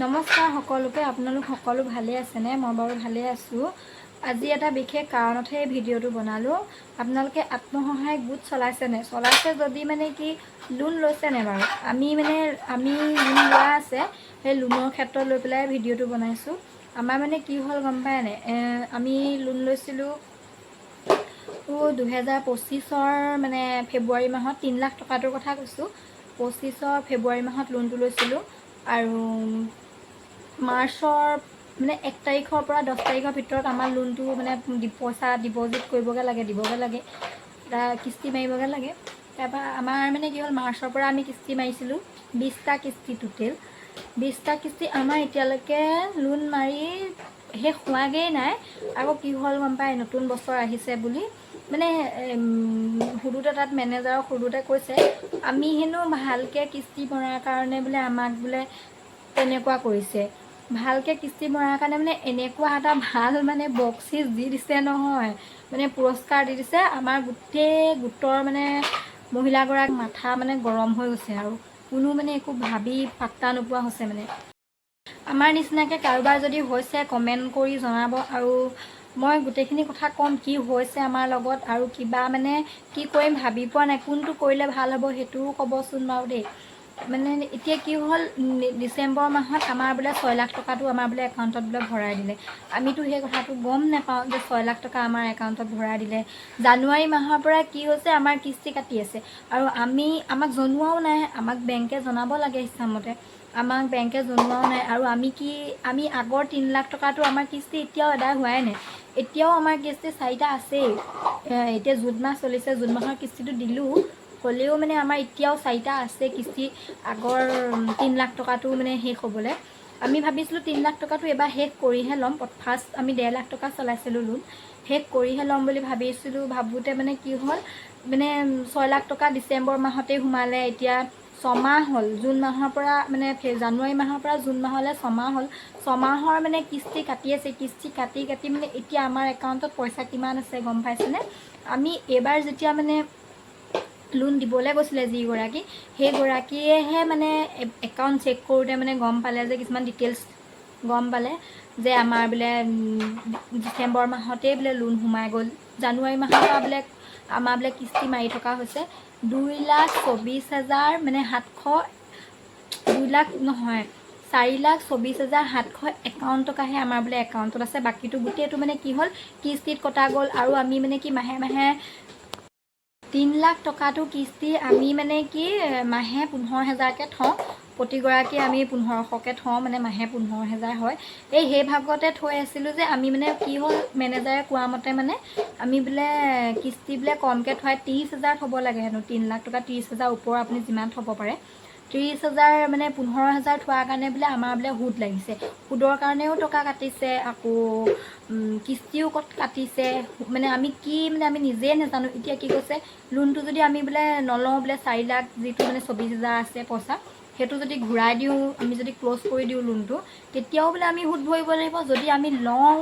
নমস্কাৰ সকলোকে। আপোনালোক সকলো ভালে আছেনে? মই বাৰু ভালে আছোঁ। আজি এটা বিশেষ কাৰণতহে এই ভিডিঅ'টো বনালোঁ। আপোনালোকে আত্মসহায়ক গোট চলাইছেনে? চলাইছে যদি মানে কি লোন লৈছেনে বাৰু? আমি লোন লোৱা আছে, সেই লোনৰ ক্ষেত্ৰত লৈ পেলাই ভিডিঅ'টো বনাইছোঁ। আমাৰ মানে কি হ'ল গম পায় নাই? আমি লোন লৈছিলোঁ 2025 মানে ফেব্ৰুৱাৰী মাহত 3 লাখ টকাটোৰ কথা কৈছোঁ। 25 ফেব্ৰুৱাৰী মাহত লোনটো লৈছিলোঁ আৰু মাৰ্চৰ মানে 1 তাৰিখৰ পৰা 10 তাৰিখৰ ভিতৰত আমাৰ লোনটো মানে পইচা ডিপ'জিট দিবগৈ লাগে এটা কিস্তি মাৰিবগৈ লাগে। তাৰপৰা আমাৰ মানে কি হ'ল, মাৰ্চৰ পৰা আমি কিস্তি মাৰিছিলোঁ 20টা কিস্তি, টোটেল 20টা কিস্তি আমাৰ এতিয়ালৈকে লোন মাৰি শেষ হোৱাগৈই নাই। আকৌ কি হ'ল গম পায়, নতুন বছৰ আহিছে বুলি মানে সুধোতে তাত মেনেজাৰক সুধোতে কৈছে আমি হেনো ভালকৈ কিস্তি মৰাৰ কাৰণে বোলে আমাক বোলে তেনেকুৱা কৰিছে। ভালকৈ কিস্তি মৰাৰ কাৰণে মানে এনেকুৱা এটা ভাল মানে বকচিচ দি দিছে নহয়, মানে পুৰস্কাৰ দি দিছে। আমাৰ গোটেই গোটৰ মানে মহিলাগৰাকী মাথা মানে গৰম হৈ গৈছে আৰু কোনো মানে একো ভাবি পাত্তা নোপোৱা হৈছে। মানে আমাৰ নিচিনাকৈ কাৰোবাৰ যদি হৈছে কমেণ্ট কৰি জনাব, আৰু মই গোটেইখিনি কথা ক'ম কি হৈছে আমাৰ লগত আৰু কিবা মানে কি কৰিম ভাবি পোৱা নাই। কোনটো কৰিলে ভাল হ'ব সেইটোও ক'বচোন বাৰু দেই। মানে এতিয়া কি হ'ল, ডিচেম্বৰ মাহত আমাৰ বোলে 6 লাখ টকাটো আমাৰ বোলে একাউণ্টত বোলে ভৰাই দিলে। আমিতো সেই কথাটো গম নাপাওঁ যে 6 লাখ টকা আমাৰ একাউণ্টত ভৰাই দিলে। জানুৱাৰী মাহৰ পৰা কি হৈছে, আমাৰ কিস্তি কাটি আছে আৰু আমাক জনোৱাও নাই। আমাক বেংকে জনাব লাগে হিচাপমতে, আমাক বেংকে জনোৱাও নাই। আৰু আমি আগৰ 3 লাখ টকাটো আমাৰ কিস্তি এতিয়াও আদায় হোৱাই নাই। এতিয়াও আমাৰ কিস্তি 4টা আছেই। এতিয়া জুন মাহ চলিছে, জুন মাহৰ কিস্তিটো দিলোঁ, হ'লেও মানে আমাৰ এতিয়াও 4টা আছে কিস্তি আগৰ 3 লাখ টকাটো মানে শেষ হ'বলৈ। আমি ভাবিছিলোঁ 3 লাখ টকাটো এবাৰ শেষ কৰিহে ল'ম। ফাৰ্ষ্ট আমি 1.5 লাখ টকা চলাইছিলোঁ লোন, শেষ কৰিহে ল'ম বুলি ভাবিছিলোঁ। ভাবোঁতে মানে কি হ'ল, মানে 6 লাখ টকা ডিচেম্বৰ মাহতেই সোমালে। এতিয়া 6 মাহ হ'ল, জুন মাহৰ পৰা মানে জানুৱাৰী মাহৰ পৰা জুন মাহলৈ 6 মাহ হ'ল। 6 মাহৰ মানে কিস্তি কাটি আছে, কিস্তি কাটি মানে এতিয়া আমাৰ একাউণ্টত পইচা কিমান আছে গম পাইছেনে? আমি এইবাৰ যেতিয়া মানে লোন দিবলৈ গৈছিলে যিগৰাকী, সেইগৰাকীয়েহে মানে একাউণ্ট চেক কৰোঁতে মানে গম পালে যে কিছুমান ডিটেইলছ গম পালে যে আমাৰ বোলে ডিচেম্বৰ মাহতেই বোলে লোন সোমাই গ'ল। জানুৱাৰী মাহৰ পৰা বোলে আমাৰ বোলে কিস্তি মাৰি থকা হৈছে 2,24,700 মানে 4,24,751 টকাহে আমাৰ বোলে একাউণ্টত আছে। বাকীটো গোটেইটো মানে কি হ'ল, কিস্তিত কটা গ'ল। আৰু আমি মানে কি মাহে 3 লাখ টকাটো কিস্তি আমি মানে কি মাহে 15,000কৈ থওঁ। প্ৰতিগৰাকী আমি 1500কৈ থওঁ, মানে মাহে 15,000 হয়। সেই ভাগতে থৈ আছিলোঁ যে আমি মানে কি হ'ল, মেনেজাৰে কোৱা মতে মানে আমি বোলে কিস্তি বোলে কমকৈ থোৱাই 30,000 থ'ব লাগে হেনো। 3 লাখ টকা 30,000 ওপৰ আপুনি যিমান থ'ব পাৰে। 30,000 মানে 15,000 থোৱাৰ কাৰণে বোলে আমাৰ বোলে সুদ লাগিছে। সুদৰ কাৰণেও টকা কাটিছে, আকৌ কিস্তিও কাটিছে। মানে আমি নিজেই নাজানো। এতিয়া কি কৈছে, লোনটো যদি আমি বোলে নলওঁ বোলে 4 লাখ যিটো মানে 24,000 আছে পইচা, সেইটো যদি ঘূৰাই দিওঁ, আমি যদি ক্ল'জ কৰি দিওঁ লোনটো, তেতিয়াও বোলে আমি সুদ ভৰিব লাগিব। যদি আমি লওঁ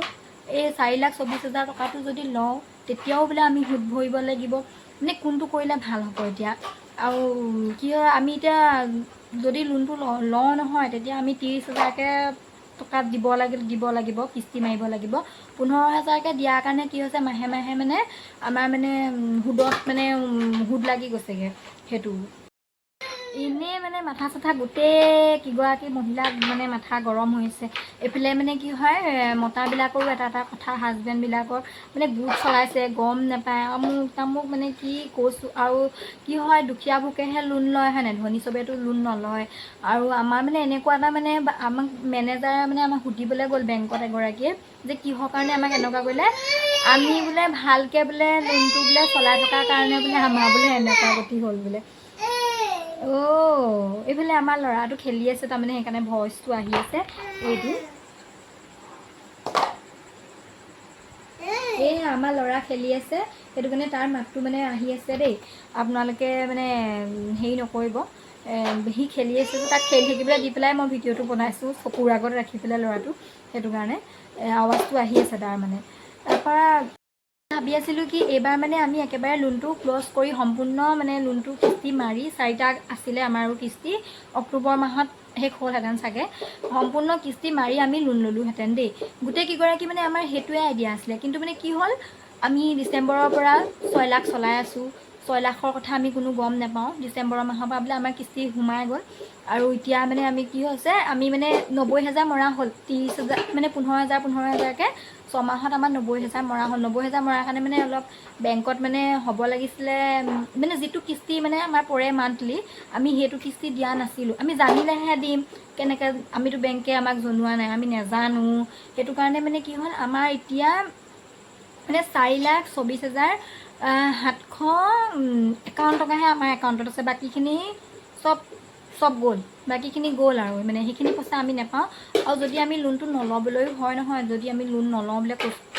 এই 4,24,000 টকাটো যদি লওঁ, তেতিয়াও বোলে আমি সুদ ভৰিব লাগিব। মানে কোনটো কৰিলে ভাল হ'ব এতিয়া? আৰু কি হয়, আমি এতিয়া যদি লোনটো লওঁ নহয়, তেতিয়া আমি 30,000কৈ টকা দিব লাগিব, কিস্তি মাৰিব লাগিব। 15,000কৈ দিয়াৰ কাৰণে কি হৈছে, মাহে মানে আমাৰ মানে সুদত মানে সুদ লাগি গৈছেগৈ। সেইটো এনেই মানে মাথা চাথা গোটেই কিগৰাকী মহিলাক মানে মাথা গৰম হৈছে। এইফালে মানে কি হয়, মতাবিলাকৰো এটা কথা, হাজবেণ্ডবিলাকৰ মানে গোট চলাইছে, গম নাপায় আমুক তামুক মানে কি কৈছোঁ। আৰু কি হয়, দুখীয়াবোৰকেহে লোন লয় হয় নাই, ধনী চবেতো লোন নলয়। আৰু আমাৰ মানে এনেকুৱা এটা মানে আমাক মেনেজাৰে মানে আমাক সুধিবলৈ গ'ল বেংকত এগৰাকীয়ে যে কিহৰ কাৰণে আমাক এনেকুৱা কৰিলে। আমি বোলে ভালকৈ বোলে লোনটো বোলে চলাই থকাৰ কাৰণে বোলে আমাৰ বোলে এনেকুৱা গতি হ'ল বোলে। এইফালে আমাৰ ল'ৰাটো খেলি আছে, তাৰমানে সেইকাৰণে ভইচটো আহি আছে। আমাৰ ল'ৰা খেলি আছে, সেইটো কাৰণে তাৰ মাতটো মানে আহি আছে দেই। আপোনালোকে মানে হেৰি নকৰিব। সি খেলি আছে যে তাক খেলি থাকিবলৈ দি পেলাই মই ভিডিঅ'টো বনাইছোঁ, চকুৰ আগত ৰাখি পেলাই ল'ৰাটো। সেইটো কাৰণে আৱাজটো আহি আছে তাৰ মানে। তাৰপৰা ভাবি আছিলোঁ কি এইবাৰ মানে আমি একেবাৰে লোনটো ক্ল'জ কৰি সম্পূৰ্ণ মানে লোনটো কিস্তি মাৰি 4টা আছিলে আমাৰো কিস্তি, অক্টোবৰ মাহত শেষ হ'লহেঁতেন চাগে, সম্পূৰ্ণ কিস্তি মাৰি আমি লোন ল'লোহেঁতেন দেই। গোটেইকেইগৰাকী মানে আমাৰ সেইটোৱে আইডিয়া আছিলে, কিন্তু মানে কি হ'ল আমি ডিচেম্বৰৰ পৰা 6 লাখ চলাই আছোঁ। 6 লাখৰ কথা আমি কোনো গম নাপাওঁ। ডিচেম্বৰৰ মাহৰ পৰা বোলে আমাৰ কিস্তি সোমাই গ'ল, আৰু এতিয়া মানে আমি কি হৈছে, আমি মানে 90,000 মৰা হ'ল, 30,000 মানে 15,000কৈ 6 মাহত আমাৰ 90,000 মৰা হ'ল। 90,000 মৰাৰ কাৰণে মানে অলপ বেংকত মানে হ'ব লাগিছিলে, মানে যিটো কিস্তি মানে আমাৰ পৰে মান্থলি, আমি সেইটো কিস্তি দিয়া নাছিলোঁ। আমি জানিলেহে দিম, কেনেকৈ, আমিতো বেংকে আমাক জনোৱা নাই, আমি নাজানো। সেইটো কাৰণে মানে কি হ'ল, আমাৰ এতিয়া মানে 4,24,751 টকাহে আমাৰ একাউণ্টত আছে। বাকীখিনি চব গ'ল, বাকীখিনি গ'ল আৰু মানে সেইখিনি পইচা আমি নাপাওঁ। আৰু যদি আমি লোনটো নল'বলৈও হয় নহয়, যদি আমি লোন নলওঁ বোলে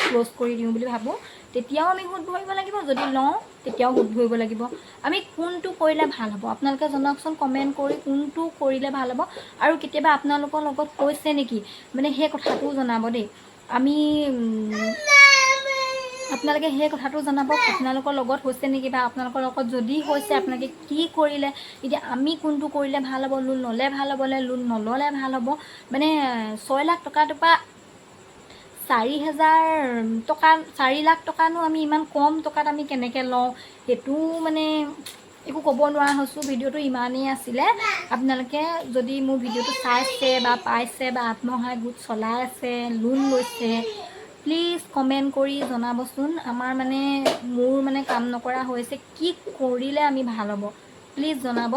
ক্ল'জ কৰি দিওঁ বুলি ভাবোঁ, তেতিয়াও আমি সুদ ভৰিব লাগিব। যদি লওঁ তেতিয়াও সুদ ভৰিব লাগিব। আমি কোনটো কৰিলে ভাল হ'ব আপোনালোকে জনাওকচোন কমেণ্ট কৰি, কোনটো কৰিলে ভাল হ'ব। আৰু কেতিয়াবা আপোনালোকৰ লগত হৈছে নেকি মানে সেই কথাটোও জনাব দেই। আমি আপোনালোকে সেই কথাটো জনাব, আপোনালোকৰ লগত হৈছে নেকি, বা আপোনালোকৰ লগত যদি হৈছে আপোনালোকে কি কৰিলে। এতিয়া আমি কোনটো কৰিলে ভাল হ'ব, লোন ল'লে ভাল হ'ব নে লোন নল'লে ভাল হ'ব। মানে 6 লাখ টকাটোৰ পৰা 4,000 টকা, 4 লাখ টকানো আমি ইমান কম টকাত আমি কেনেকৈ লওঁ, সেইটো মানে একো ক'ব নোৱাৰা হৈছোঁ। ভিডিঅ'টো ইমানেই আছিলে। আপোনালোকে যদি মোৰ ভিডিঅ'টো চাইছে বা পাইছে বা আত্মসহায়ক গোট চলাই আছে, লোন লৈছে, প্লিজ কমেণ্ট কৰি জনাবচোন। আমাৰ মানে মোৰ মানে কাম নকৰা হৈছে, কি কৰিলে আমি ভাল হ'ব প্লিজ জনাব।